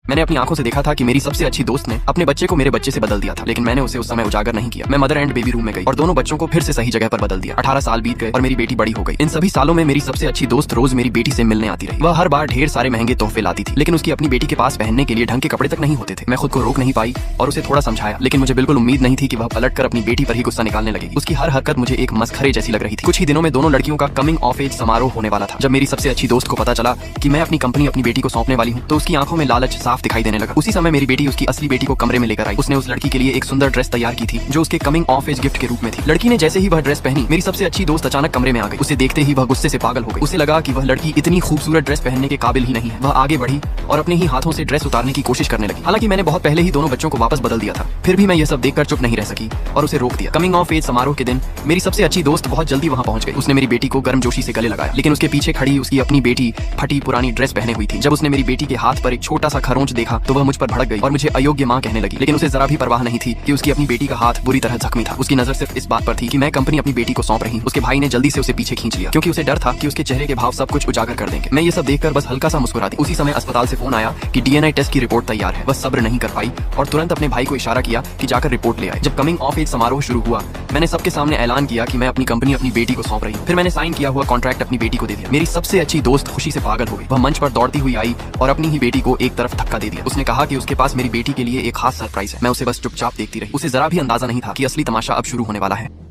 मैंने अपनी आंखों से देखा था कि मेरी सबसे अच्छी दोस्त ने अपने बच्चे को मेरे बच्चे से बदल दिया था, लेकिन मैंने उसे उस समय उजागर नहीं किया। मैं मदर एंड बेबी रूम में गई और दोनों बच्चों को फिर से सही जगह पर बदल दिया। 18 साल बीत गए और मेरी बेटी बड़ी हो गई। इन सभी सालों में मेरी सबसे अच्छी दोस्त रोज मेरी बेटी से मिलने आती रही। वह हर बार ढेर सारे महंगे तोहफे लाती थी, लेकिन उसकी अपनी बेटी के पास पहनने के लिए ढंग के कपड़े तक नहीं होते थे। मैं खुद को रोक नहीं पाई और उसे थोड़ा समझाया, लेकिन मुझे बिल्कुल उम्मीद नहीं थी कि वह पलटकर अपनी बेटी पर ही गुस्सा निकालने लगेगी। उसकी हर हरकत मुझे एक मस्खरे जैसी लग रही थी। कुछ ही दिनों में दोनों लड़कियों का कमिंग ऑफ एज समारोह होने वाला था। जब मेरी सबसे अच्छी दोस्त को पता चला कि मैं अपनी कंपनी अपनी बेटी को सौंपने वाली हूँ, तो उसकी आंखों में लालच साफ दिखाई देने लगा। उसी समय मेरी बेटी उसकी असली बेटी को कमरे में लेकर आई। उसने उस लड़की के लिए एक सुंदर ड्रेस तैयार की थी जो उसके कमिंग ऑफ एज गिफ्ट के रूप में थी। लड़की ने जैसे ही वह ड्रेस पहनी, मेरी सबसे अच्छी दोस्त अचानक कमरे में आ गई। उसे देखते ही वह गुस्से से पागल हो गई। उसे लगा कि वह लड़की इतनी खूबसूरत ड्रेस पहनने के काबिल ही नहीं है। वह आगे बढ़ी और अपने ही हाथों से ड्रेस उतारने की कोशिश करने लगी। हालांकि मैंने बहुत पहले ही दोनों बच्चों को वापस बदल दिया था, फिर भी मैं यह सब देखकर चुप नहीं रह सकी और उसे रोक दिया। कमिंग ऑफ एज समारोह के दिन मेरी सबसे अच्छी दोस्त बहुत जल्दी वहां पहुंच गई। उसने मेरी बेटी को गर्मजोशी से गले लगाया, लेकिन उसके पीछे खड़ी उसकी अपनी बेटी फटी पुरानी ड्रेस पहने हुई थी। जब उसने मेरी बेटी के हाथ पर एक छोटा सा खरोंच देखा तो वह मुझ पर भड़क गई और मुझे अयोग्य मां कहने लगी। लेकिन उसे जरा भी परवाह नहीं थी कि उसकी अपनी बेटी का हाथ बुरी तरह जख्मी था। उसकी नजर सिर्फ इस बात पर थी कि मैं कंपनी अपनी बेटी को सौंप रही हूं। उसके भाई ने जल्दी से उसे पीछे खींच लिया, क्योंकि उसे डर था कि उसके चेहरे के भाव सब कुछ उजागर कर देंगे। मैं ये सब देखकर बस हल्का सा मुस्कुरा दी। उसी समय अस्पताल से फोन आया कि डीएनए टेस्ट की रिपोर्ट तैयार है। बस सब्र नहीं कर पाई और तुरंत अपने भाई को इशारा किया कि जाकर रिपोर्ट ले आए। जब कमिंग ऑफ एज समारोह शुरू हुआ, मैंने सबके सामने ऐलान किया कि मैं अपनी कंपनी अपनी बेटी को सौंप रही हूँ। फिर मैंने साइन किया हुआ कॉन्ट्रैक्ट अपनी बेटी को दे दिया। मेरी सबसे अच्छी दोस्त खुशी से पागल हो गई। वह मंच पर दौड़ती हुई आई और अपनी ही बेटी को एक तरफ धक्का दे दिया। उसने कहा कि उसके पास मेरी बेटी के लिए एक खास सरप्राइज है। मैं उसे बस चुपचाप देखती रही। उसे जरा भी अंदाजा नहीं था कि असली तमाशा अब शुरू होने वाला है।